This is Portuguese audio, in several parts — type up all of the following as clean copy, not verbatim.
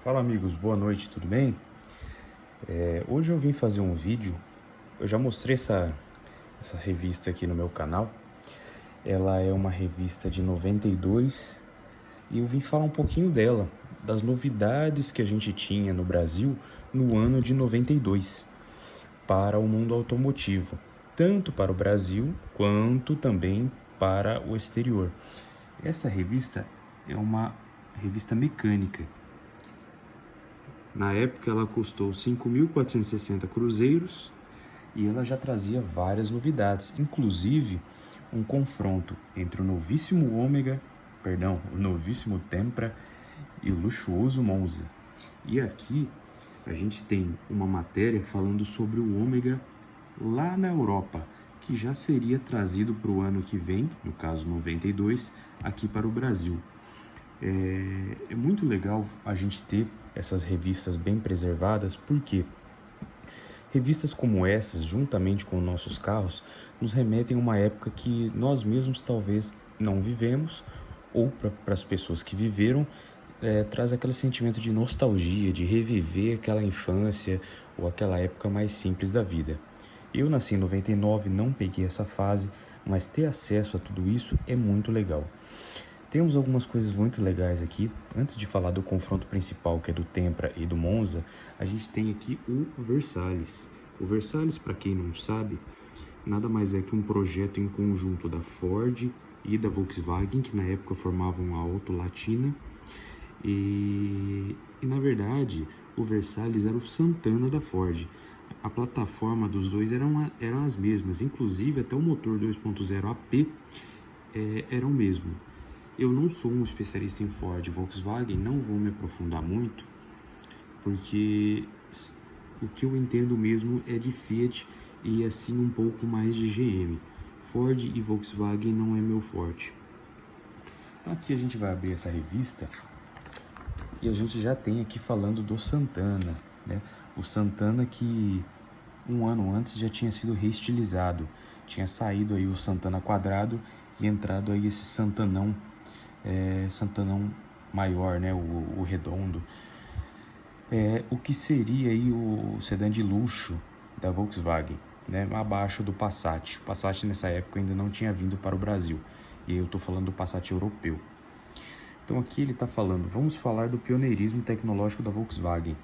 Fala amigos, boa noite, tudo bem? Hoje eu vim fazer um vídeo, eu já mostrei essa revista aqui no meu canal. Ela é uma revista de 92 e eu vim falar um pouquinho dela, das novidades que a gente tinha no Brasil no ano de 92 para o mundo automotivo, tanto para o Brasil quanto também para o exterior. Essa revista é uma revista mecânica. Na época ela custou 5.460 cruzeiros e ela já trazia várias novidades, inclusive um confronto entre o novíssimo Tempra e o luxuoso Monza. E aqui a gente tem uma matéria falando sobre o Ômega lá na Europa, que já seria trazido para o ano que vem, no caso 92, aqui para o Brasil. É muito legal a gente ter essas revistas bem preservadas, porque revistas como essas, juntamente com nossos carros, nos remetem a uma época que nós mesmos talvez não vivemos, ou para as pessoas que viveram, traz aquele sentimento de nostalgia, de reviver aquela infância ou aquela época mais simples da vida. Eu nasci em 99, não peguei essa fase, mas ter acesso a tudo isso é muito legal. Temos algumas coisas muito legais aqui. Antes de falar do confronto principal, que é do Tempra e do Monza, a gente tem aqui o Versalhes. O Versalhes, para quem não sabe, nada mais é que um projeto em conjunto da Ford e da Volkswagen, que na época formavam a Auto Latina. E na verdade, o Versalhes era o Santana da Ford. A plataforma dos dois eram as mesmas, inclusive até o motor 2.0 AP era o mesmo. Eu não sou um especialista em Ford e Volkswagen, não vou me aprofundar muito, porque o que eu entendo mesmo é de Fiat e assim um pouco mais de GM. Ford e Volkswagen não é meu forte. Então aqui a gente vai abrir essa revista e a gente já tem aqui falando do Santana, né? O Santana que um ano antes já tinha sido reestilizado, tinha saído aí o Santana quadrado e entrado aí esse Santanão maior, né, o redondo. O que seria aí o sedã de luxo da Volkswagen, né, abaixo do Passat. O Passat nessa época ainda não tinha vindo para o Brasil, e eu estou falando do Passat europeu. Então aqui ele está falando, vamos falar do pioneirismo tecnológico da Volkswagen,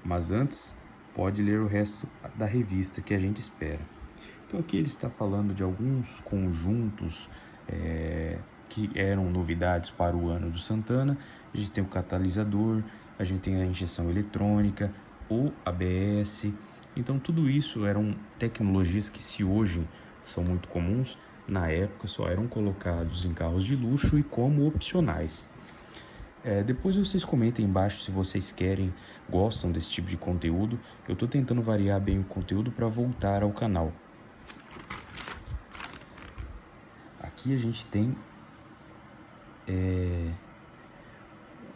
mas antes pode ler o resto da revista que a gente espera. Então aqui ele está falando de alguns conjuntos que eram novidades para o ano do Santana. A gente tem o catalisador, a gente tem a injeção eletrônica, o ABS. Então tudo isso eram tecnologias que, se hoje são muito comuns, na época só eram colocados em carros de luxo e como opcionais. Depois vocês comentem embaixo se vocês querem, gostam desse tipo de conteúdo. Eu estou tentando variar bem o conteúdo para voltar ao canal. Aqui a gente tem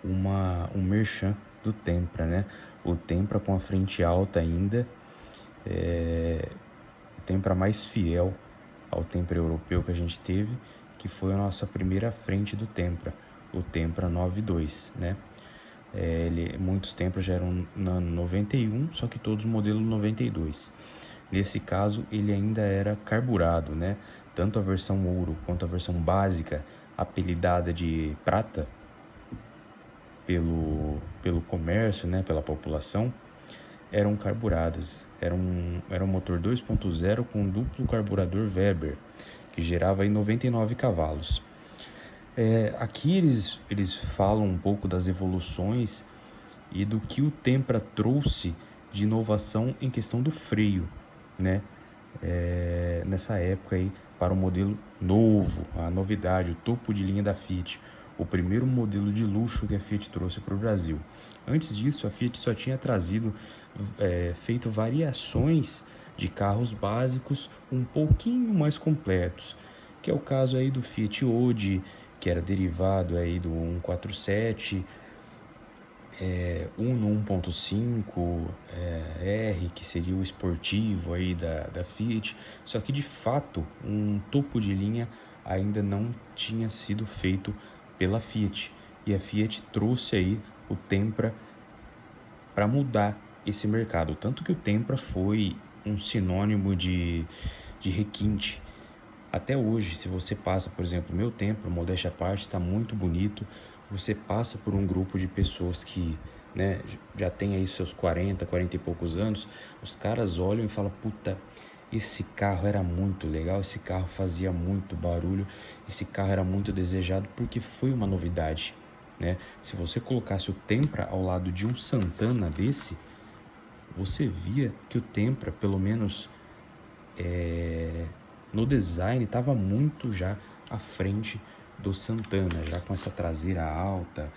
um merchan do Tempra, né? O Tempra com a frente alta ainda, o Tempra mais fiel ao Tempra europeu que a gente teve, que foi a nossa primeira frente do Tempra, o Tempra 92, né? Muitos Tempra já eram na 91, só que todos modelo 92. Nesse caso, ele ainda era carburado, né? Tanto a versão ouro quanto a versão básica, apelidada de prata pelo comércio, né? Pela população, eram carburadas. Era um motor 2.0 com duplo carburador Weber, que gerava aí 99 cavalos. Aqui eles falam um pouco das evoluções e do que o Tempra trouxe de inovação em questão do freio, né? Nessa época aí, para o modelo novo, a novidade, o topo de linha da Fiat, o primeiro modelo de luxo que a Fiat trouxe para o Brasil. Antes disso, a Fiat só tinha feito variações de carros básicos um pouquinho mais completos, que é o caso aí do Fiat Ode, que era derivado aí do 147, Uno 1.5 R, que seria o esportivo aí da Fiat, só que de fato um topo de linha ainda não tinha sido feito pela Fiat, e a Fiat trouxe aí o Tempra para mudar esse mercado. Tanto que o Tempra foi um sinônimo de requinte. Até hoje, se você passa, por exemplo, meu Tempra, modéstia à parte, está muito bonito. Você passa por um grupo de pessoas que, né, já tem aí seus 40 e poucos anos, os caras olham e falam, puta, esse carro era muito legal, esse carro fazia muito barulho, esse carro era muito desejado porque foi uma novidade, né? Se você colocasse o Tempra ao lado de um Santana desse, você via que o Tempra, pelo menos no design, estava muito já à frente do Santana, já com essa traseira alta.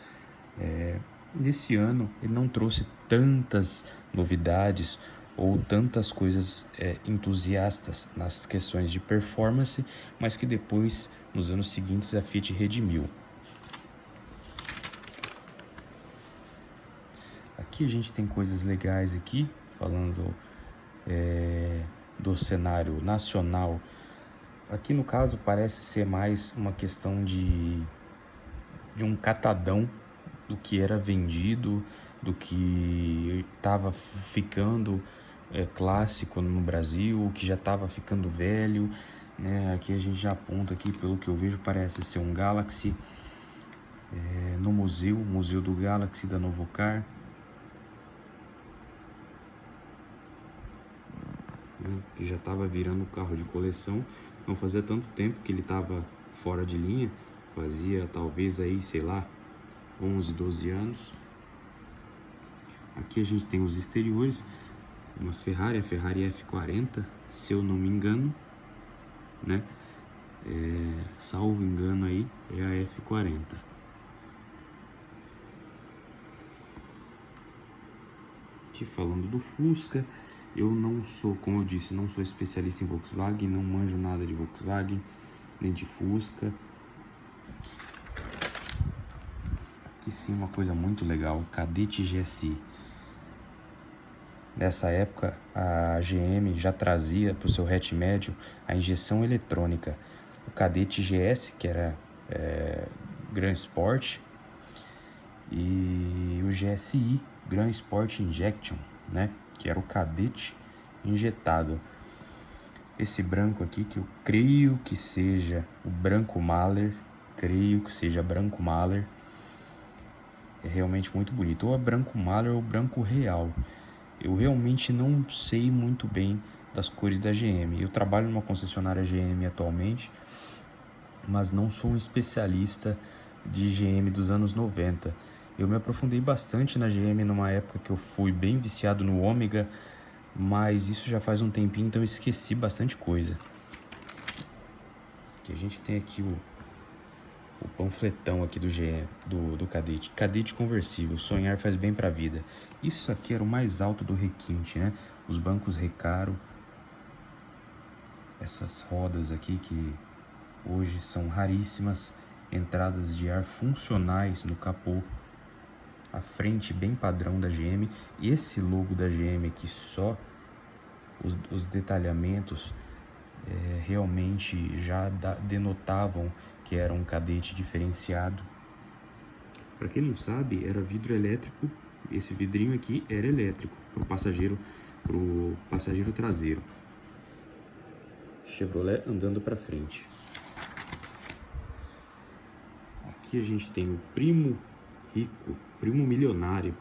Nesse ano ele não trouxe tantas novidades ou tantas coisas entusiastas nas questões de performance, mas que depois, nos anos seguintes, a Fiat redimiu. Aqui a gente tem coisas legais aqui, falando do cenário nacional. Aqui no caso parece ser mais uma questão de um catadão do que era vendido, do que estava ficando clássico no Brasil, o que já estava ficando velho, né? Aqui a gente já aponta aqui, pelo que eu vejo, parece ser um Galaxy no Museu do Galaxy da Novocar. Que já estava virando carro de coleção, não fazia tanto tempo que ele estava fora de linha, fazia talvez aí, sei lá, 11, 12 anos. Aqui a gente tem os exteriores, uma Ferrari, a Ferrari F40, se eu não me engano, né? Salvo engano aí, é a F40. Aqui falando do Fusca, eu não sou, como eu disse, não sou especialista em Volkswagen, não manjo nada de Volkswagen, nem de Fusca. Aqui sim uma coisa muito legal, Cadete GSI. Nessa época a GM já trazia para o seu hatch médio a injeção eletrônica. O Cadete GS, que era Grand Sport, e o GSI, Grand Sport Injection, né, que era o Cadete injetado. Esse branco aqui, que eu creio que seja o branco Mahler, é realmente muito bonito. Ou é branco Mahler ou branco real. Eu realmente não sei muito bem das cores da GM. Eu trabalho numa concessionária GM atualmente, mas não sou um especialista de GM dos anos 90. Eu me aprofundei bastante na GM numa época que eu fui bem viciado no Ômega, mas isso já faz um tempinho, então eu esqueci bastante coisa. Aqui a gente tem aqui o panfletão aqui do GM, do Cadete. Cadete conversível, sonhar faz bem pra vida. Isso aqui era o mais alto do requinte, né? Os bancos Recaro. Essas rodas aqui que hoje são raríssimas. Entradas de ar funcionais no capô. A frente bem padrão da GM. E esse logo da GM aqui, só os detalhamentos realmente já denotavam que era um Cadete diferenciado. Para quem não sabe, era vidro elétrico. Esse vidrinho aqui era elétrico pro passageiro traseiro. Chevrolet andando para frente. Aqui a gente tem o primo rico, primo milionário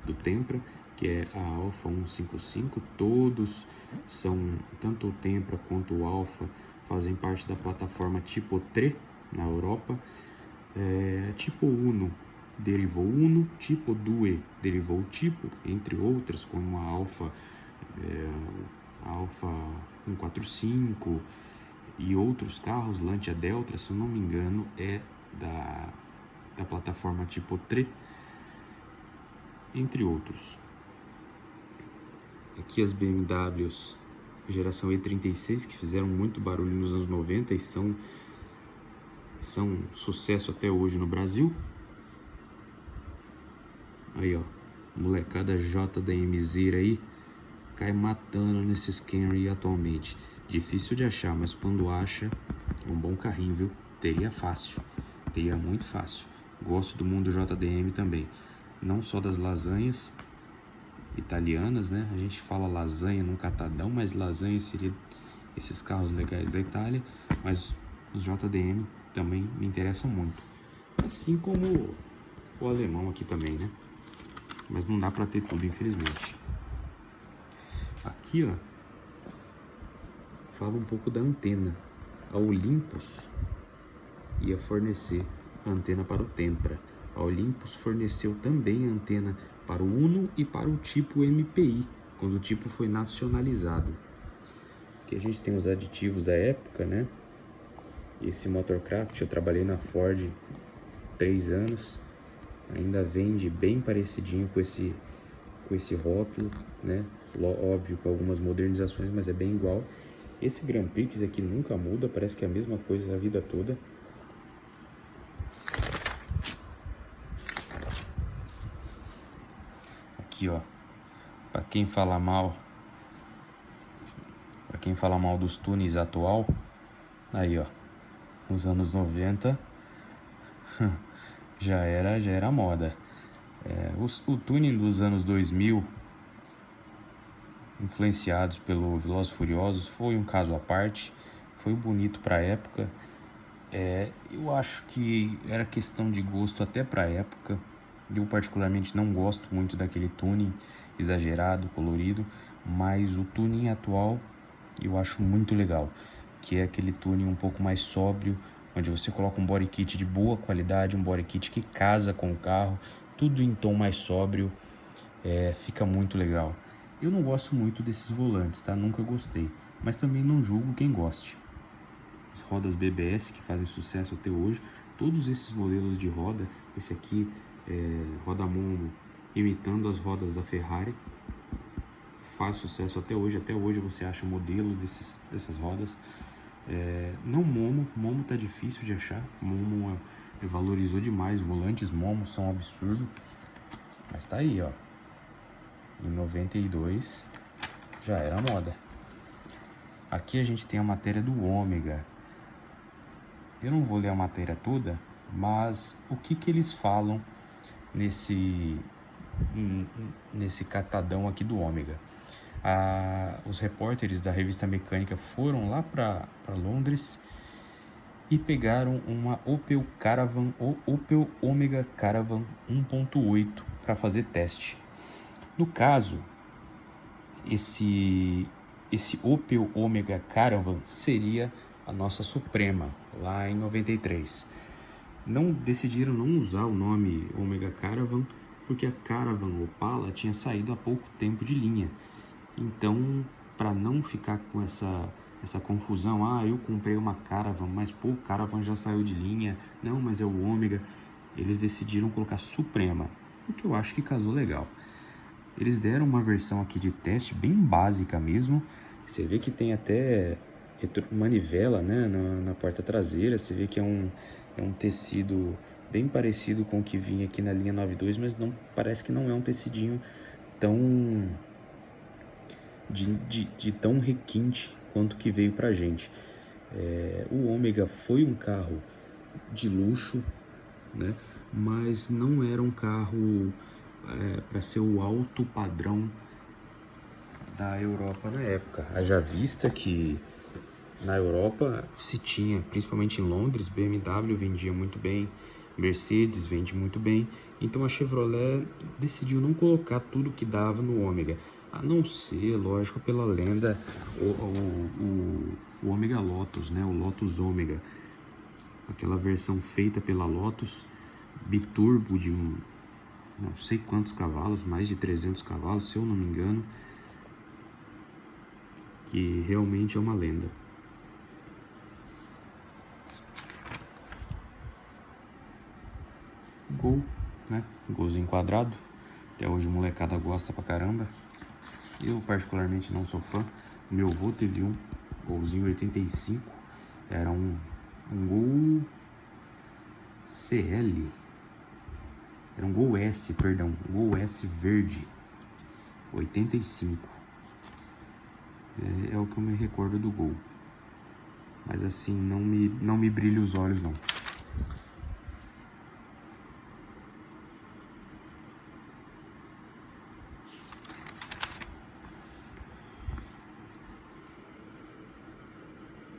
do Tempra, que é a Alfa 155. Todos são, tanto o Tempra quanto o Alfa, fazem parte da plataforma Tipo 3 na Europa. Tipo Uno derivou Uno, Tipo 2 derivou Tipo, entre outras, como a Alfa 145 e outros carros. Lancia Delta, se eu não me engano, é da plataforma Tipo 3, entre outros. Aqui as BMWs geração E36, que fizeram muito barulho nos anos 90 e são sucesso até hoje no Brasil. Aí, ó, molecada JDMZ aí cai matando nesses Camry atualmente. Difícil de achar, mas quando acha, é um bom carrinho, viu? Teria muito fácil. Gosto do mundo JDM também, não só das lasanhas, italianas, né? A gente fala lasanha num catadão, mas lasanha seria esses carros legais da Itália, mas os JDM também me interessam muito. Assim como o alemão aqui também, né? Mas não dá pra ter tudo, infelizmente. Aqui, ó, fala um pouco da antena. A Olympus ia fornecer a antena para o Tempra. A Olympus forneceu também a antena para o Uno e para o tipo MPI, quando o tipo foi nacionalizado. Aqui a gente tem os aditivos da época, né? Esse Motorcraft, eu trabalhei na Ford 3 anos, ainda vende bem parecidinho com esse rótulo, né? Óbvio, com algumas modernizações, mas é bem igual. Esse Grand Prix aqui nunca muda, parece que é a mesma coisa a vida toda. Aqui, ó, para quem fala mal dos tunes atual, aí, ó, nos anos 90 já era moda. O tuning dos anos 2000, influenciados pelo Velozes e Furiosos, foi um caso à parte, foi bonito para a época. Eu acho que era questão de gosto até para a época. Eu particularmente não gosto muito daquele tuning exagerado, colorido, mas o tuning atual eu acho muito legal, que é aquele tuning um pouco mais sóbrio, onde você coloca um body kit de boa qualidade, um body kit que casa com o carro, tudo em tom mais sóbrio, fica muito legal. Eu não gosto muito desses volantes, tá? Nunca gostei, mas também não julgo quem goste. As rodas BBS que fazem sucesso até hoje, todos esses modelos de roda, esse aqui é roda Momo, imitando as rodas da Ferrari, faz sucesso até hoje você acha modelo dessas rodas. Não Momo tá difícil de achar, Momo valorizou demais, volantes Momo são um absurdo, mas tá aí, ó, em 92 já era moda. Aqui a gente tem a matéria do Ômega. Eu não vou ler a matéria toda, mas o que eles falam nesse catadão aqui do Ômega? Os repórteres da revista Mecânica foram lá para Londres e pegaram uma Opel Caravan, ou Opel Omega Caravan 1.8 para fazer teste. No caso, esse Opel Omega Caravan seria a nossa Suprema, lá em 93. Decidiram não usar o nome Omega Caravan, porque a Caravan Opala tinha saído há pouco tempo de linha. Então, para não ficar com essa confusão, eu comprei uma Caravan, mas pô, Caravan já saiu de linha, não, mas é o Omega, eles decidiram colocar Suprema, o que eu acho que casou legal. Eles deram uma versão aqui de teste bem básica mesmo, você vê que tem até manivela, né, na porta traseira, você vê que é um tecido bem parecido com o que vinha aqui na linha 92, mas parece que não é um tecidinho tão de tão requinte quanto que veio pra gente. O Ômega foi um carro de luxo, né? Mas não era um carro para ser o alto padrão da Europa na época. Haja vista que na Europa se tinha, principalmente em Londres, BMW vendia muito bem, Mercedes vende muito bem, então a Chevrolet decidiu não colocar tudo que dava no Ômega, a não ser, lógico, pela lenda, o Ômega Lotus, né? O Lotus Ômega, aquela versão feita pela Lotus, biturbo de não sei quantos cavalos, mais de 300 cavalos, se eu não me engano, que realmente é uma lenda. Gol, né? Golzinho quadrado. Até hoje a molecada gosta pra caramba. Eu particularmente não sou fã. Meu avô teve um golzinho 85. Era um Gol CL. Era um Gol S, perdão. Gol S verde. 85. É o que eu me recordo do Gol. Mas assim, não me brilha os olhos, não.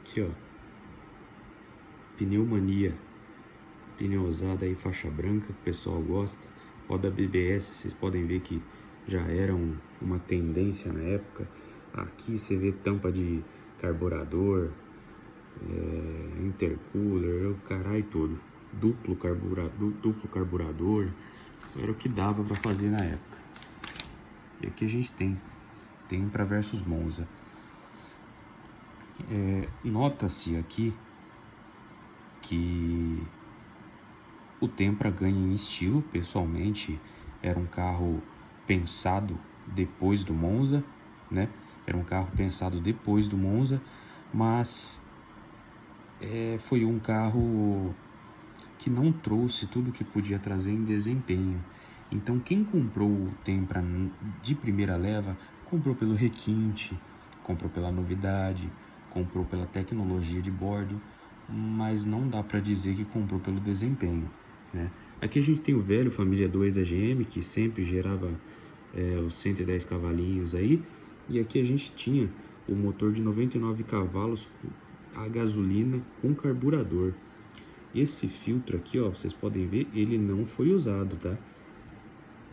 Aqui, ó. Pneumania. Pneu usado aí, faixa branca, que o pessoal gosta. Roda BBS, vocês podem ver que já era uma tendência na época. Aqui você vê tampa de carburador, intercooler, o caralho todo. Duplo carburador. Era o que dava para fazer na época. E aqui a gente tem Tempra versus Monza. Nota-se aqui que o Tempra ganha em estilo. Pessoalmente, era um carro pensado depois do Monza, né? Era um carro pensado depois do Monza, mas foi um carro que não trouxe tudo que podia trazer em desempenho. Então, quem comprou o Tempra de primeira leva, comprou pelo requinte, comprou pela novidade, comprou pela tecnologia de bordo, mas não dá para dizer que comprou pelo desempenho, né? Aqui a gente tem o velho Família 2 da GM, que sempre gerava os 110 cavalinhos aí, e aqui a gente tinha o motor de 99 cavalos a gasolina com carburador. Esse filtro aqui, ó, vocês podem ver, ele não foi usado, tá?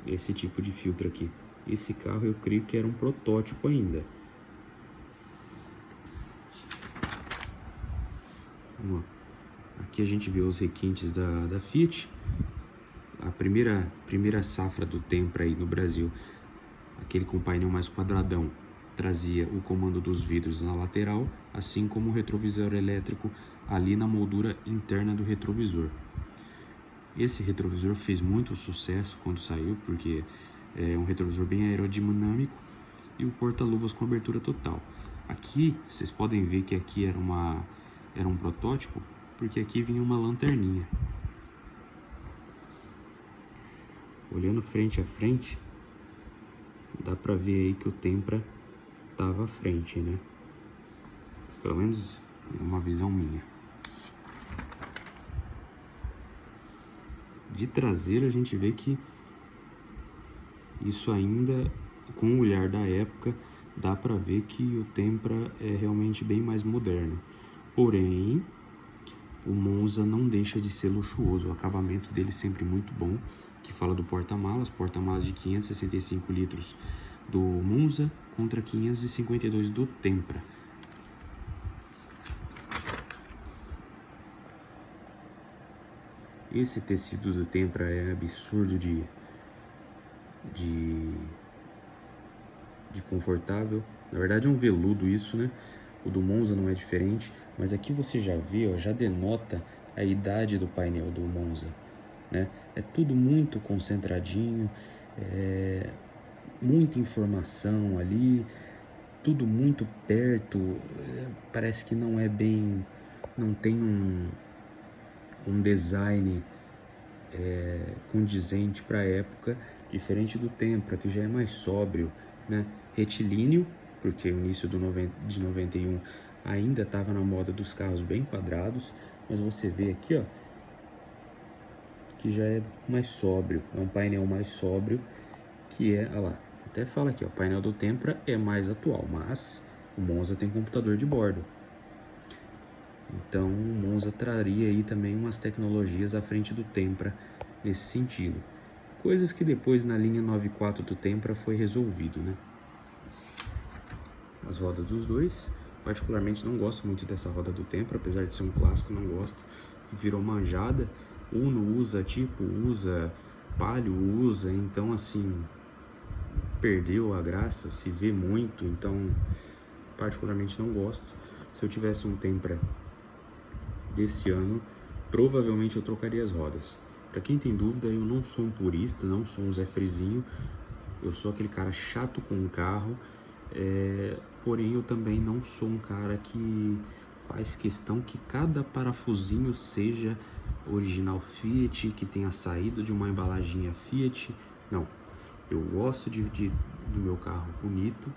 Esse tipo de filtro aqui. Esse carro eu creio que era um protótipo ainda. Ó, aqui a gente vê os requintes da Fiat. A primeira safra do Tempra aí no Brasil, aquele com painel mais quadradão, trazia o comando dos vidros na lateral, assim como o retrovisor elétrico ali na moldura interna do retrovisor. Esse retrovisor fez muito sucesso quando saiu, porque é um retrovisor bem aerodinâmico e o porta-luvas com abertura total. Aqui, vocês podem ver que aqui era um protótipo, porque aqui vinha uma lanterninha. Olhando frente a frente, dá pra ver aí que o Tempra tava à frente, né? Pelo menos uma visão minha. De traseiro a gente vê que isso ainda, com o olhar da época, dá pra ver que o Tempra é realmente bem mais moderno. Porém, o Monza não deixa de ser luxuoso. O acabamento dele sempre muito bom, que fala do porta-malas de 565 litros do Monza contra 552 do Tempra. Esse tecido do Tempra é absurdo de confortável. Na verdade é um veludo isso, né? O do Monza não é diferente, mas aqui você já vê, ó, já denota a idade do painel do Monza, né? É tudo muito concentradinho, muita informação ali, tudo muito perto, parece que não é bem, não tem um design condizente para a época, diferente do Tempra, que já é mais sóbrio, né? Retilíneo, porque o início de 91 ainda estava na moda dos carros bem quadrados, mas você vê aqui, ó, que já é mais sóbrio, é um painel mais sóbrio, que olha lá, até fala aqui, ó, o painel do Tempra é mais atual, mas o Monza tem computador de bordo. Então o Monza traria aí também umas tecnologias à frente do Tempra nesse sentido. Coisas que depois na linha 94 do Tempra foi resolvido, né? As rodas dos dois, particularmente não gosto muito dessa roda do Tempra, apesar de ser um clássico, não gosto. Virou manjada, Uno usa, Tipo usa, Palio usa, então assim, perdeu a graça, se vê muito, então particularmente não gosto. Se eu tivesse um Tempra desse ano, provavelmente eu trocaria as rodas. Para quem tem dúvida, eu não sou um purista, não sou um Zé Frizinho, eu sou aquele cara chato com o carro, porém eu também não sou um cara que faz questão que cada parafusinho seja original Fiat, que tenha saído de uma embalaginha Fiat. Não, eu gosto do meu carro bonito,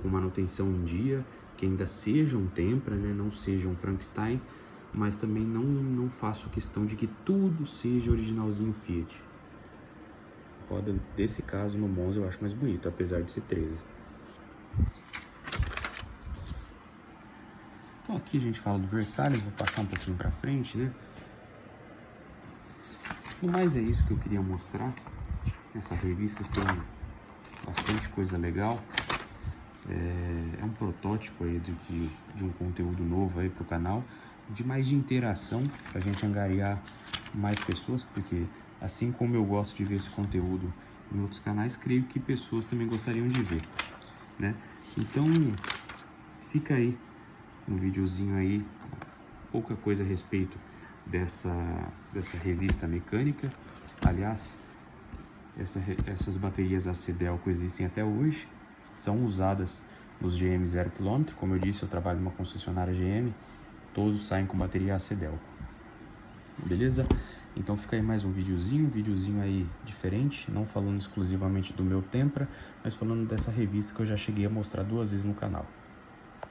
com manutenção em dia, que ainda seja um Tempra, né, não seja um Frankenstein, mas também não faço questão de que tudo seja originalzinho Fiat. A roda desse caso no Monza eu acho mais bonito, apesar de ser 13. Então aqui a gente fala do Versalhes, vou passar um pouquinho para frente, né? No mais é isso que eu queria mostrar. Essa revista tem bastante coisa legal. É um protótipo aí de um conteúdo novo aí pro canal, de interação, pra gente angariar mais pessoas, porque assim como eu gosto de ver esse conteúdo em outros canais, creio que pessoas também gostariam de ver, né? Então, fica aí um videozinho aí, pouca coisa a respeito dessa revista mecânica. Aliás, essas baterias AC Delco existem até hoje, são usadas nos GM 0 km. Como eu disse, eu trabalho numa concessionária GM, todos saem com bateria AC Delco. Beleza? Então fica aí mais um videozinho aí diferente, não falando exclusivamente do meu Tempra, mas falando dessa revista que eu já cheguei a mostrar 2 vezes no canal.